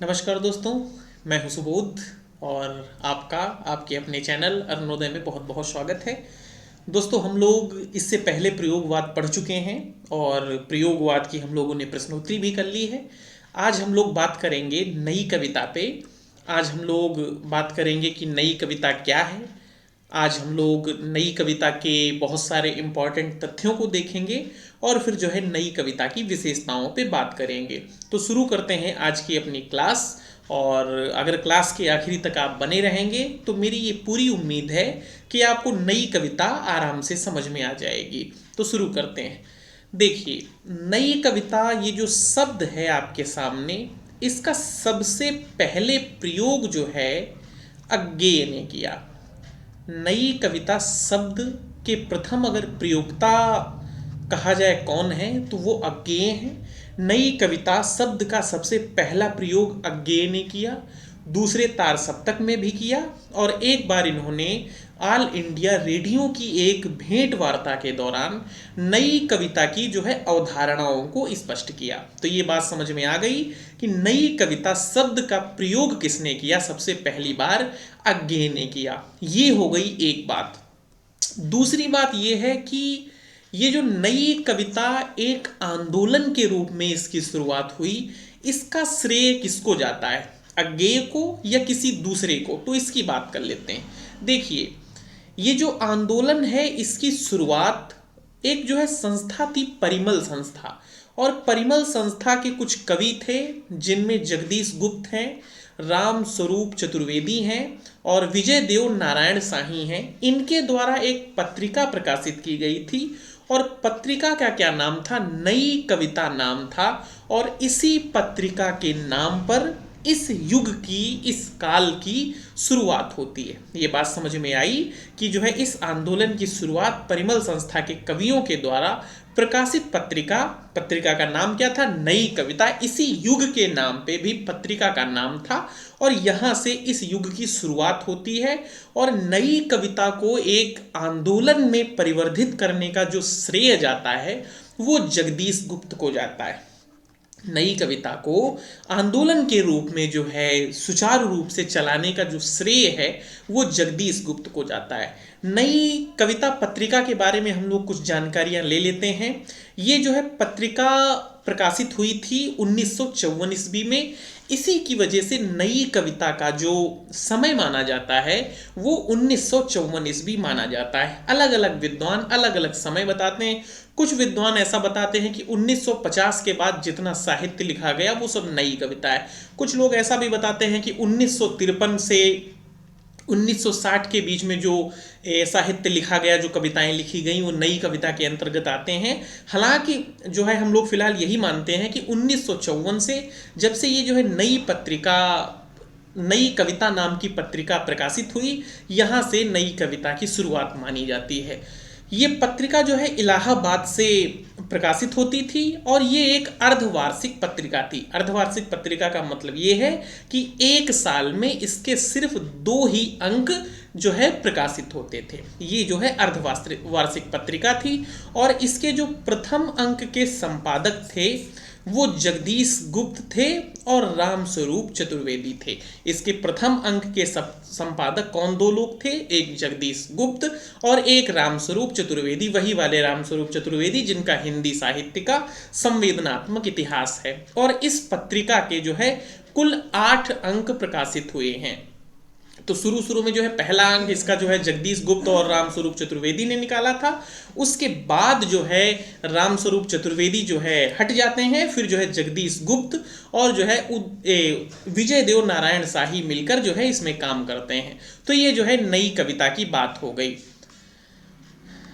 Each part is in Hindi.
नमस्कार दोस्तों, मैं हूं सुबोध और आपका आपके अपने चैनल अरुणोदय में बहुत बहुत स्वागत है। दोस्तों, हम लोग इससे पहले प्रयोगवाद पढ़ चुके हैं और प्रयोगवाद की हम लोगों ने प्रश्नोत्तरी भी कर ली है। आज हम लोग बात करेंगे नई कविता पे। आज हम लोग बात करेंगे कि नई कविता क्या है। आज हम लोग नई कविता के बहुत सारे इम्पॉर्टेंट तथ्यों को देखेंगे और फिर जो है नई कविता की विशेषताओं पे बात करेंगे। तो शुरू करते हैं आज की अपनी क्लास। और अगर क्लास के आखिरी तक आप बने रहेंगे तो मेरी ये पूरी उम्मीद है कि आपको नई कविता आराम से समझ में आ जाएगी। तो शुरू करते हैं। देखिए, नई कविता ये जो शब्द है आपके सामने, इसका सबसे पहले प्रयोग जो है अज्ञेय ने किया। नई कविता शब्द के प्रथम अगर प्रयोक्ता कहा जाए कौन है तो वो अज्ञेय है। नई कविता शब्द का सबसे पहला प्रयोग अज्ञेय ने किया, दूसरे तार सप्तक में भी किया और एक बार इन्होंने ऑल इंडिया रेडियो की एक भेंट वार्ता के दौरान नई कविता की जो है अवधारणाओं को स्पष्ट किया। तो ये बात समझ में आ गई कि नई कविता शब्द का प्रयोग किसने किया, सबसे पहली बार अज्ञेय ने किया। ये हो गई एक बात। दूसरी बात यह है कि ये जो नई कविता एक आंदोलन के रूप में इसकी शुरुआत हुई, इसका श्रेय किसको जाता है, अज्ञेय को या किसी दूसरे को? तो इसकी बात कर लेते हैं। देखिए, ये जो आंदोलन है इसकी शुरुआत एक जो है संस्था थी, परिमल संस्था। और परिमल संस्था के कुछ कवि थे जिनमें जगदीश गुप्त हैं, राम स्वरूप चतुर्वेदी हैं और विजय देव नारायण शाही हैं। इनके द्वारा एक पत्रिका प्रकाशित की गई थी और पत्रिका का क्या नाम था? नई कविता नाम था। और इसी पत्रिका के नाम पर इस युग की, इस काल की शुरुआत होती है। ये बात समझ में आई कि जो है इस आंदोलन की शुरुआत परिमल संस्था के कवियों के द्वारा प्रकाशित पत्रिका का नाम क्या था? नई कविता। इसी युग के नाम पे भी पत्रिका का नाम था और यहाँ से इस युग की शुरुआत होती है। और नई कविता को एक आंदोलन में परिवर्धित करने का जो श्रेय जाता है वो जगदीश गुप्त को जाता है। नई कविता को आंदोलन के रूप में जो है सुचारू रूप से चलाने का जो श्रेय है वो जगदीश गुप्त को जाता है। नई कविता पत्रिका के बारे में हम लोग कुछ जानकारियां ले लेते हैं। ये जो है पत्रिका प्रकाशित हुई थी 1954 ईस्वी में। इसी की वजह से नई कविता का जो समय माना जाता है वो 1954 ईस्वी माना जाता है। अलग अलग विद्वान अलग अलग समय बताते हैं। कुछ विद्वान ऐसा बताते हैं कि 1950 के बाद जितना साहित्य लिखा गया वो सब नई कविता है। कुछ लोग ऐसा भी बताते हैं कि 1953 से 1960 के बीच में जो साहित्य लिखा गया, जो कविताएं लिखी गई, वो नई कविता के अंतर्गत आते हैं। हालांकि जो है हम लोग फिलहाल यही मानते हैं कि 1954 से, जब से ये जो है नई कविता नाम की पत्रिका प्रकाशित हुई, यहाँ से नई कविता की शुरुआत मानी जाती है। ये पत्रिका जो है इलाहाबाद से प्रकाशित होती थी और ये एक अर्धवार्षिक पत्रिका थी। अर्धवार्षिक पत्रिका का मतलब ये है कि एक साल में इसके सिर्फ 2 ही अंक जो है प्रकाशित होते थे। ये जो है अर्धवार्षिक पत्रिका थी और इसके जो प्रथम अंक के संपादक थे वो जगदीश गुप्त थे और राम स्वरूप चतुर्वेदी थे। इसके प्रथम अंक के संपादक कौन? 2 लोग थे, एक जगदीश गुप्त और एक राम स्वरूप चतुर्वेदी। वही वाले राम स्वरूप चतुर्वेदी जिनका हिंदी साहित्य का संवेदनात्मक इतिहास है। और इस पत्रिका के जो है कुल 8 अंक प्रकाशित हुए हैं। तो शुरू में जो है पहला अंक इसका जो है जगदीश गुप्त और राम स्वरूप चतुर्वेदी ने निकाला था। उसके बाद जो है राम स्वरूप चतुर्वेदी जो है हट जाते हैं, फिर जो है जगदीश गुप्त और जो है विजय देव नारायण शाही मिलकर जो है इसमें काम करते हैं। तो ये जो है नई कविता की बात हो गई।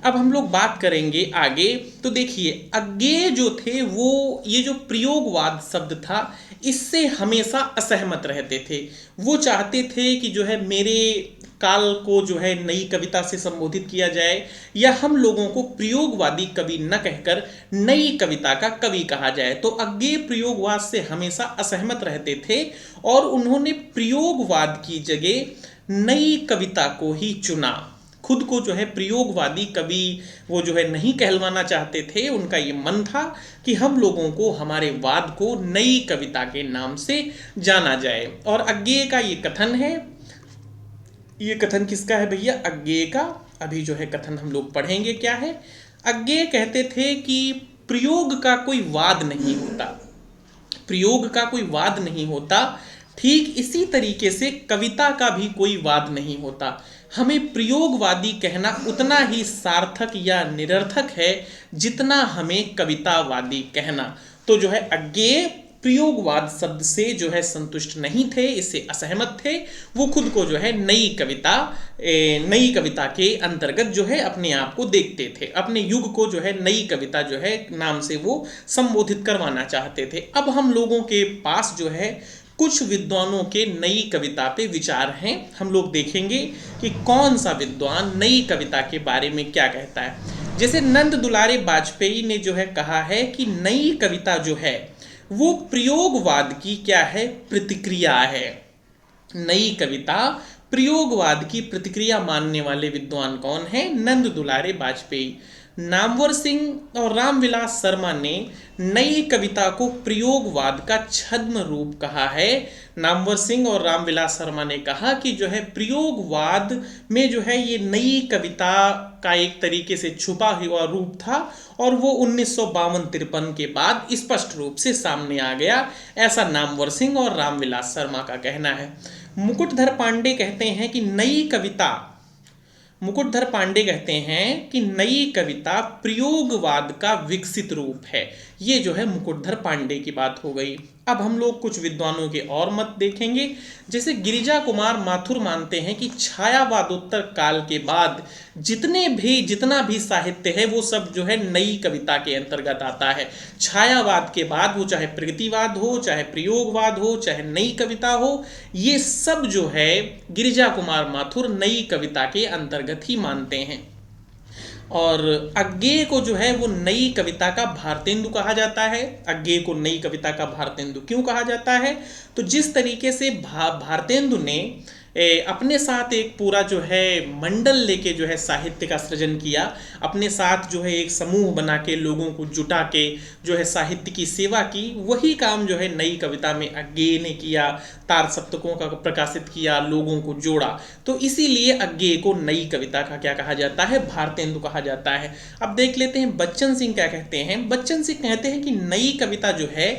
अब हम लोग बात करेंगे आगे। तो देखिए, अज्ञेय जो थे वो ये जो प्रयोगवाद शब्द था इससे हमेशा असहमत रहते थे। वो चाहते थे कि जो है मेरे काल को जो है नई कविता से संबोधित किया जाए या हम लोगों को प्रयोगवादी कवि न कहकर नई कविता का कवि कहा जाए। तो अज्ञेय प्रयोगवाद से हमेशा असहमत रहते थे और उन्होंने प्रयोगवाद की जगह नई कविता को ही चुना। खुद को जो है प्रयोगवादी कवि वो जो है नहीं कहलवाना चाहते थे। उनका ये मन था कि हम लोगों को हमारे वाद को नई कविता के नाम से जाना जाए। और अज्ञेय का ये कथन है, ये कथन किसका है भैया? अज्ञेय का। अभी जो है कथन हम लोग पढ़ेंगे क्या है। अज्ञेय कहते थे कि प्रयोग का कोई वाद नहीं होता, प्रयोग का कोई वाद नहीं होता, ठीक इसी तरीके से कविता का भी कोई वाद नहीं होता। हमें प्रयोगवादी कहना उतना ही सार्थक या निरर्थक है जितना हमें कवितावादी कहना। तो जो है अज्ञेय प्रयोगवाद शब्द से जो है संतुष्ट नहीं थे, इससे असहमत थे। वो खुद को जो है नई कविता के अंतर्गत जो है अपने आप को देखते थे, अपने युग को जो है नई कविता जो है नाम से वो संबोधित करवाना चाहते थे। अब हम लोगों के पास जो है कुछ विद्वानों के नई कविता पे विचार हैं। हम लोग देखेंगे कि कौन सा विद्वान नई कविता के बारे में क्या कहता है। जैसे नंद दुलारे वाजपेयी ने जो है कहा है कि नई कविता जो है वो प्रयोगवाद की क्या है? प्रतिक्रिया है। नई कविता प्रयोगवाद की प्रतिक्रिया मानने वाले विद्वान कौन है? नंद दुलारे वाजपेयी। नामवर सिंह और रामविलास शर्मा ने नई कविता को प्रयोगवाद का छद्म रूप कहा है। नामवर सिंह और रामविलास शर्मा ने कहा कि जो है प्रयोगवाद में जो है ये नई कविता का एक तरीके से छुपा हुआ रूप था और वो 1952-53 के बाद स्पष्ट रूप से सामने आ गया, ऐसा नामवर सिंह और रामविलास शर्मा का कहना है। मुकुटधर पांडे कहते हैं कि नई कविता प्रयोगवाद का विकसित रूप है। ये जो है मुकुटधर पांडे की बात हो गई। अब हम लोग कुछ विद्वानों के और मत देखेंगे। जैसे गिरिजा कुमार माथुर मानते हैं कि छायावादोत्तर काल के बाद जितना भी साहित्य है वो सब जो है नई कविता के अंतर्गत आता है। छायावाद के बाद वो चाहे प्रगतिवाद हो, चाहे प्रयोगवाद हो, चाहे नई कविता हो, ये सब जो है गिरिजा कुमार माथुर नई कविता के अंतर्गत ही मानते हैं। और अज्ञेय को जो है वो नई कविता का भारतेंदु कहा जाता है। अज्ञेय को नई कविता का भारतेंदु क्यों कहा जाता है? तो जिस तरीके से भारतेंदु ने अपने साथ एक पूरा जो है मंडल लेके जो है साहित्य का सृजन किया, अपने साथ जो है एक समूह बना के लोगों को जुटा के जो है साहित्य की सेवा की, वही काम जो है नई कविता में अज्ञेय ने किया। तार सप्तकों का प्रकाशित किया, लोगों को जोड़ा। तो इसीलिए अज्ञेय को नई कविता का क्या कहा जाता है? भारतेंदु कहा जाता है। अब देख लेते हैं बच्चन सिंह क्या कहते हैं। बच्चन सिंह कहते हैं कि नई कविता जो है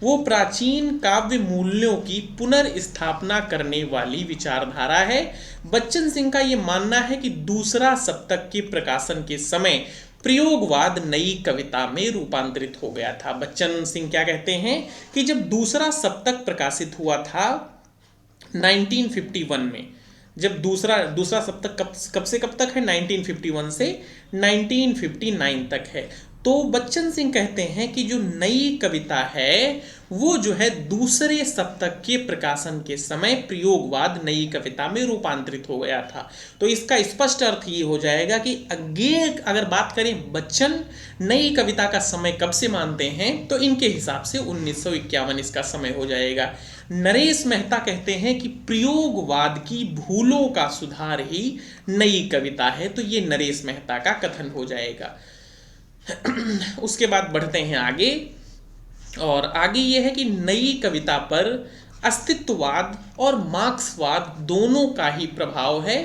वो प्राचीन काव्य मूल्यों की पुनर्स्थापना करने वाली विचारधारा है। बच्चन सिंह का ये मानना है कि दूसरा सप्तक के प्रकाशन के समय प्रयोगवाद नई कविता में रूपांतरित हो गया था। बच्चन सिंह क्या कहते हैं कि जब दूसरा सप्तक प्रकाशित हुआ था 1951 में, जब दूसरा सप्तक कब से कब तक है? 1951 से 1959 तक है। तो बच्चन सिंह कहते हैं कि जो नई कविता है वो जो है दूसरे सप्तक के प्रकाशन के समय प्रयोगवाद नई कविता में रूपांतरित हो गया था। तो इसका स्पष्ट अर्थ ये हो जाएगा कि अज्ञेय, अगर बात करें बच्चन नई कविता का समय कब से मानते हैं तो इनके हिसाब से 1951 इसका समय हो जाएगा। नरेश मेहता कहते हैं कि प्रयोगवाद की भूलों का सुधार ही नई कविता है। तो ये नरेश मेहता का कथन हो जाएगा। उसके बाद बढ़ते हैं आगे, और आगे ये है कि नई कविता पर अस्तित्ववाद और मार्क्सवाद दोनों का ही प्रभाव है।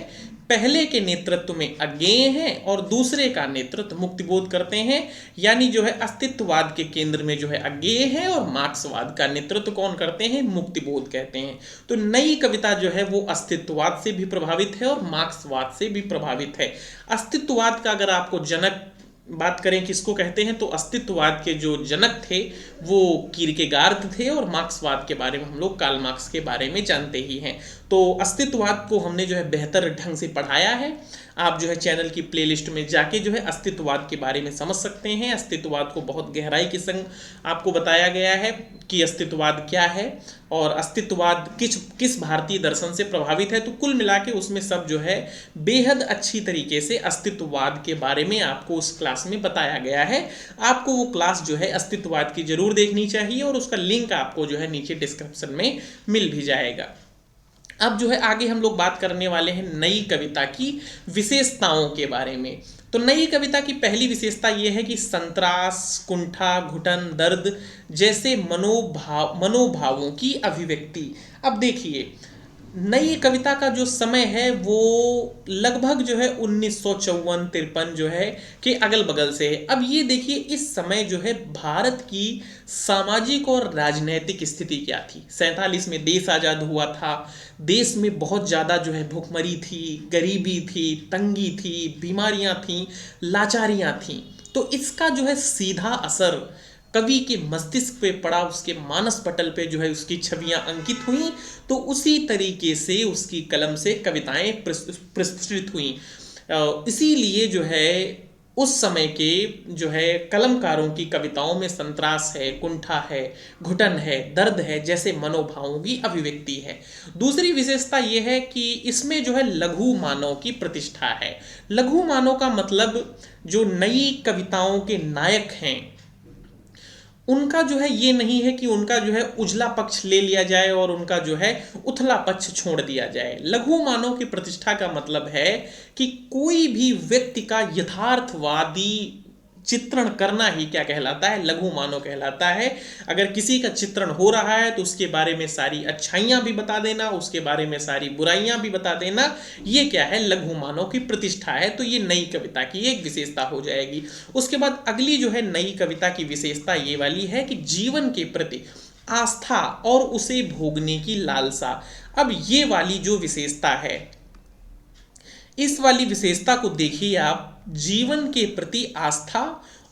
पहले के नेतृत्व में अज्ञेय है और दूसरे का नेतृत्व मुक्तिबोध करते हैं। यानी जो है अस्तित्ववाद के केंद्र में जो है अज्ञेय है और मार्क्सवाद का नेतृत्व कौन करते हैं? मुक्तिबोध कहते हैं। तो नई कविता जो है वो अस्तित्ववाद से भी प्रभावित है और मार्क्सवाद से भी प्रभावित है। अस्तित्ववाद का अगर आपको जनक बात करें किसको कहते हैं तो अस्तित्ववाद के जो जनक थे वो कीरकेगार्द थे, और मार्क्सवाद के बारे में हम लोग कार्ल मार्क्स के बारे में जानते ही हैं। तो अस्तित्ववाद को हमने जो है बेहतर ढंग से पढ़ाया है। आप जो है चैनल की प्लेलिस्ट में जाके जो है अस्तित्ववाद के बारे में समझ सकते हैं। अस्तित्ववाद को बहुत गहराई के संग आपको बताया गया है कि अस्तित्ववाद क्या है और अस्तित्ववाद किस भारतीय दर्शन से प्रभावित है। तो कुल मिला के उसमें सब जो है बेहद अच्छी तरीके से अस्तित्ववाद के बारे में आपको उस क्लास में बताया गया है। आपको वो क्लास जो है अस्तित्ववाद की जरूर देखनी चाहिए और उसका लिंक आपको जो है नीचे डिस्क्रिप्शन में मिल भी जाएगा। अब जो है आगे हम लोग बात करने वाले हैं नई कविता की विशेषताओं के बारे में। तो नई कविता की पहली विशेषता यह है कि संतरास, कुंठा, घुटन, दर्द जैसे मनोभावों की अभिव्यक्ति। अब देखिए, नई कविता का जो समय है वो लगभग जो है 1954-53 जो है के अगल बगल से है। अब ये देखिए, इस समय जो है भारत की सामाजिक और राजनैतिक स्थिति क्या थी। 47 में देश आज़ाद हुआ था। देश में बहुत ज़्यादा जो है भुखमरी थी, गरीबी थी, तंगी थी, बीमारियां थी, लाचारियां थी। तो इसका जो है सीधा असर कवि के मस्तिष्क पे पड़ा, उसके मानस पटल पे जो है उसकी छवियां अंकित हुई। तो उसी तरीके से उसकी कलम से कविताएं प्रस्फुटित हुई। इसीलिए जो है उस समय के जो है कलमकारों की कविताओं में संतरास है, कुंठा है, घुटन है, दर्द है जैसे मनोभावों की अभिव्यक्ति है। दूसरी विशेषता यह है कि इसमें जो है लघु मानव की प्रतिष्ठा है। लघु मानव का मतलब जो नई कविताओं के नायक हैं उनका जो है ये नहीं है कि उनका जो है उजला पक्ष ले लिया जाए और उनका जो है उथला पक्ष छोड़ दिया जाए। लघु मानव की प्रतिष्ठा का मतलब है कि कोई भी व्यक्ति का यथार्थवादी चित्रण करना ही क्या कहलाता है, लघु मानव कहलाता है। अगर किसी का चित्रण हो रहा है तो उसके बारे में सारी अच्छाइयां भी बता देना, उसके बारे में सारी बुराइयां भी बता देना, ये क्या है, लघु मानव की प्रतिष्ठा है। तो ये नई कविता की एक विशेषता हो जाएगी। उसके बाद अगली जो है नई कविता की विशेषता ये वाली है कि जीवन के प्रति आस्था और उसे भोगने की लालसा। अब ये वाली जो विशेषता है, इस वाली विशेषता को देखिए आप, जीवन के प्रति आस्था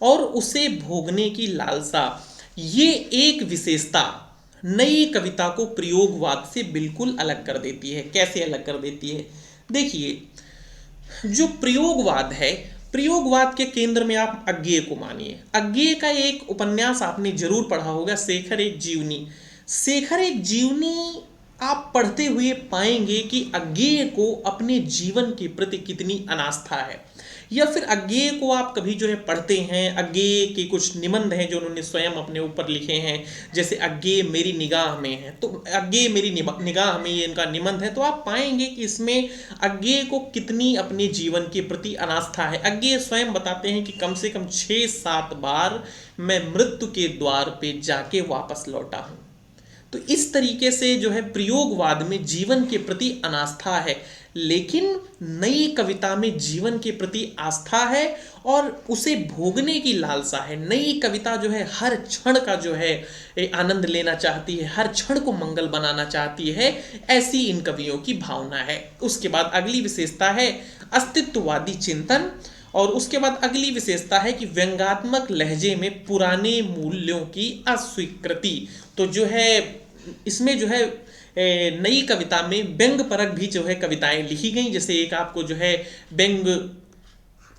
और उसे भोगने की लालसा, ये एक विशेषता नई कविता को प्रयोगवाद से बिल्कुल अलग कर देती है। कैसे अलग कर देती है? देखिए, जो प्रयोगवाद है, प्रयोगवाद के केंद्र में आप अज्ञेय को मानिए। अज्ञेय का एक उपन्यास आपने जरूर पढ़ा होगा, शेखर एक जीवनी। शेखर एक जीवनी आप पढ़ते हुए पाएंगे कि अज्ञेय को अपने जीवन के प्रति कितनी अनास्था है। या फिर अज्ञेय को आप कभी जो है पढ़ते हैं, अज्ञेय के कुछ निबंध हैं जो उन्होंने स्वयं अपने ऊपर लिखे हैं, जैसे अज्ञेय मेरी निगाह में है, तो अज्ञेय मेरी निगाह में ये इनका निबंध है, तो आप पाएंगे कि इसमें अज्ञेय को कितनी अपने जीवन के प्रति अनास्था है। अज्ञेय स्वयं बताते हैं कि कम से कम 6-7 बार मैं मृत्यु के द्वार पे जाके वापस लौटा हूं। तो इस तरीके से जो है प्रयोगवाद में जीवन के प्रति अनास्था है, लेकिन नई कविता में जीवन के प्रति आस्था है और उसे भोगने की लालसा है। नई कविता जो है हर क्षण का जो है आनंद लेना चाहती है, हर क्षण को मंगल बनाना चाहती है, ऐसी इन कवियों की भावना है। उसके बाद अगली विशेषता है अस्तित्ववादी चिंतन, और उसके बाद अगली विशेषता है कि व्यंग्यात्मक लहजे में पुराने मूल्यों की अस्वीकृति। तो जो है इसमें जो है नई कविता में व्यंग परक भी जो है कविताएं लिखी गई। जैसे एक आपको जो है व्यंग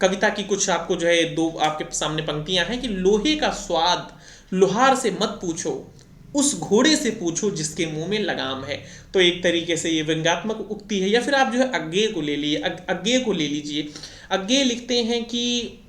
कविता की कुछ आपको जो है दो आपके सामने पंक्तियां हैं कि लोहे का स्वाद लोहार से मत पूछो, उस घोड़े से पूछो जिसके मुंह में लगाम है। तो एक तरीके से ये व्यंग्यात्मक उक्ति है। या फिर आप जो है अज्ञेय को ले लिए, अज्ञेय को ले लीजिए। अज्ञेय लिखते हैं कि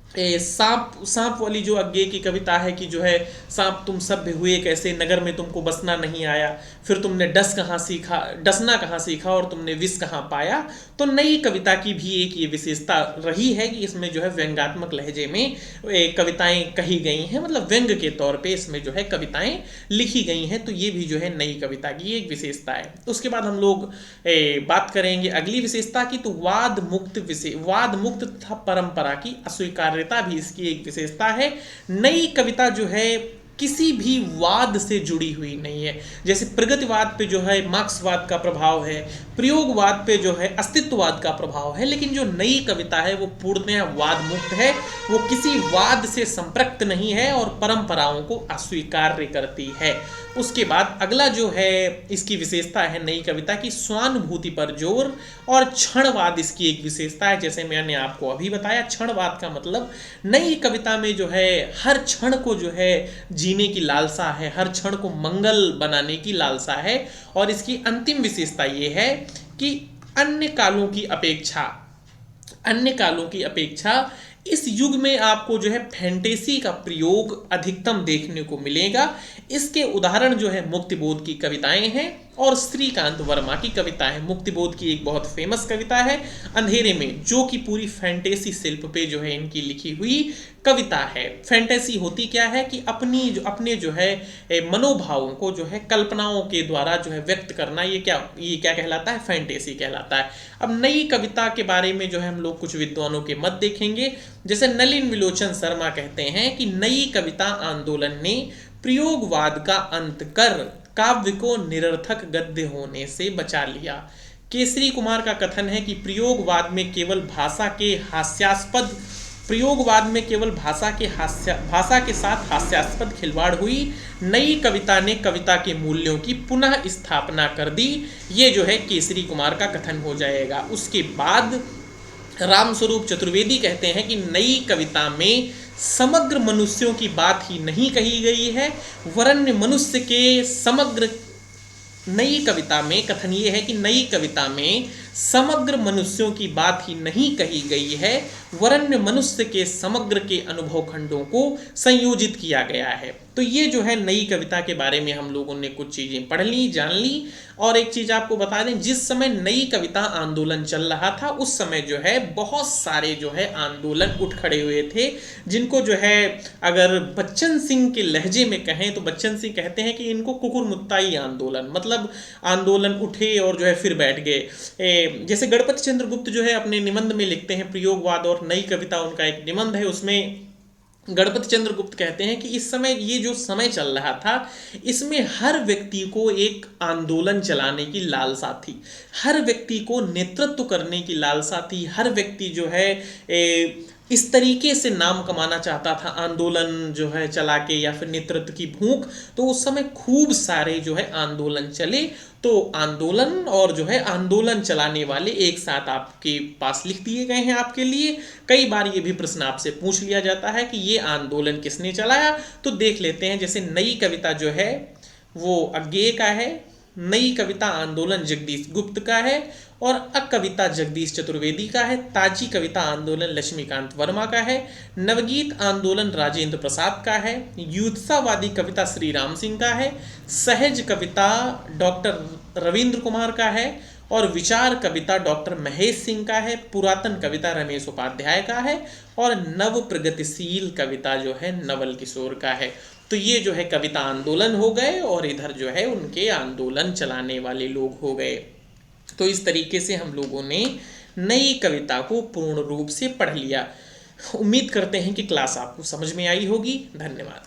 सांप वाली जो अज्ञेय की कविता है कि जो है सांप तुम सभ्य हुए कैसे, नगर में तुमको बसना नहीं आया, फिर तुमने डसना कहाँ सीखा और तुमने विष कहाँ पाया। तो नई कविता की भी एक ये विशेषता रही है कि इसमें जो है व्यंग्यात्मक लहजे में कविताएं कही गई हैं, मतलब व्यंग के तौर पे इसमें जो है कविताएं लिखी गई हैं। तो ये भी जो है नई कविता की एक विशेषता है। उसके बाद हम लोग बात करेंगे अगली विशेषता की, तो वाद मुक्त तथा परंपरा की अस्वीकार्यता भी इसकी एक विशेषता है। नई कविता जो है किसी भी वाद से जुड़ी हुई नहीं है। जैसे प्रगतिवाद पे जो है मार्क्सवाद का प्रभाव है, प्रयोगवाद पे जो है अस्तित्ववाद का प्रभाव है, लेकिन जो नई कविता है वो पूर्णतः वाद मुक्त है, वो किसी वाद से संपृक्त नहीं है और परंपराओं को अस्वीकार करती है। उसके बाद अगला जो है इसकी विशेषता है नई कविता की स्वानुभूति पर जोर, और क्षणवाद इसकी एक विशेषता है। जैसे मैंने आपको अभी बताया, क्षणवाद का मतलब नई कविता में जो है हर क्षण को जो है जीने की लालसा है, हर क्षण को मंगल बनाने की लालसा है। और इसकी अंतिम विशेषता ये है कि अन्य कालों की अपेक्षा इस युग में आपको जो है फैंटेसी का प्रयोग अधिकतम देखने को मिलेगा। इसके उदाहरण जो है मुक्तिबोध की कविताएं हैं और श्रीकांत वर्मा की कविता है। मुक्तिबोध की एक बहुत फेमस कविता है अंधेरे में, जो कि पूरी फैंटेसी शिल्प पे जो है इनकी लिखी हुई कविता है। फैंटेसी होती क्या है कि अपने जो है मनोभावों को जो है कल्पनाओं के द्वारा जो है व्यक्त करना, ये क्या कहलाता है? फैंटेसी कहलाता है। अब नई कविता के बारे में जो है हम लोग कुछ विद्वानों के मत देखेंगे। जैसे नलिन विलोचन शर्मा कहते हैं कि नई कविता आंदोलन ने प्रयोगवाद का अंत कर काव्य को निरर्थक गद्य होने से बचा लिया। केसरी कुमार का कथन है कि प्रयोगवाद में केवल भाषा के साथ हास्यास्पद खिलवाड़ हुई। नई कविता ने कविता के मूल्यों की पुनः स्थापना कर दी। ये जो है केसरी कुमार का कथन हो जाएगा। उसके बाद रामस्वरूप चतुर्वेदी कहते हैं कि नई कविता में समग्र मनुष्यों की बात ही नहीं कही गई है, वरन मनुष्य के समग्र नई कविता में कथन ये है कि नई कविता में समग्र मनुष्यों की बात ही नहीं कही गई है, वरन मनुष्य के समग्र के अनुभव खंडों को संयोजित किया गया है। तो ये जो है नई कविता के बारे में हम लोगों ने कुछ चीज़ें पढ़ ली, जान ली। और एक चीज़ आपको बता दें, जिस समय नई कविता आंदोलन चल रहा था उस समय जो है बहुत सारे जो है आंदोलन उठ खड़े हुए थे, जिनको जो है अगर बच्चन सिंह के लहजे में कहें तो बच्चन सिंह कहते हैं कि इनको कुकुरमुत्ताई आंदोलन, मतलब आंदोलन उठे और जो है फिर बैठ गए। जैसे गणपति चंद्र गुप्त जो है अपने निबंध में लिखते हैं, प्रयोगवाद और नई कविता उनका एक निबंध है, उसमें गणपति चंद्र गुप्त कहते हैं कि इस समय ये जो समय चल रहा था इसमें हर व्यक्ति को एक आंदोलन चलाने की लालसा थी, हर व्यक्ति को नेतृत्व करने की लालसा थी, हर व्यक्ति जो है इस तरीके से नाम कमाना चाहता था आंदोलन जो है चला के, या फिर नेतृत्व की भूख। तो उस समय खूब सारे जो है आंदोलन चले। तो आंदोलन और जो है आंदोलन चलाने वाले एक साथ आपके पास लिख दिए गए हैं आपके लिए। कई बार ये भी प्रश्न आपसे पूछ लिया जाता है कि ये आंदोलन किसने चलाया, तो देख लेते हैं। जैसे नई कविता जो है वो अज्ञेय का है, नई कविता आंदोलन जगदीश गुप्त का है, और अकविता जगदीश चतुर्वेदी का है। ताजी कविता आंदोलन लक्ष्मीकांत वर्मा का है। नवगीत आंदोलन राजेंद्र प्रसाद का है। युत्सावादी कविता श्री राम सिंह का है। सहज कविता डॉक्टर रविंद्र कुमार का है, और विचार कविता डॉक्टर महेश सिंह का है। पुरातन कविता रमेश उपाध्याय का है, और नव प्रगतिशील कविता जो है नवल किशोर का है। तो ये जो है कविता आंदोलन हो गए, और इधर जो है उनके आंदोलन चलाने वाले लोग हो गए। तो इस तरीके से हम लोगों ने नई कविता को पूर्ण रूप से पढ़ लिया। उम्मीद करते हैं कि क्लास आपको समझ में आई होगी। धन्यवाद।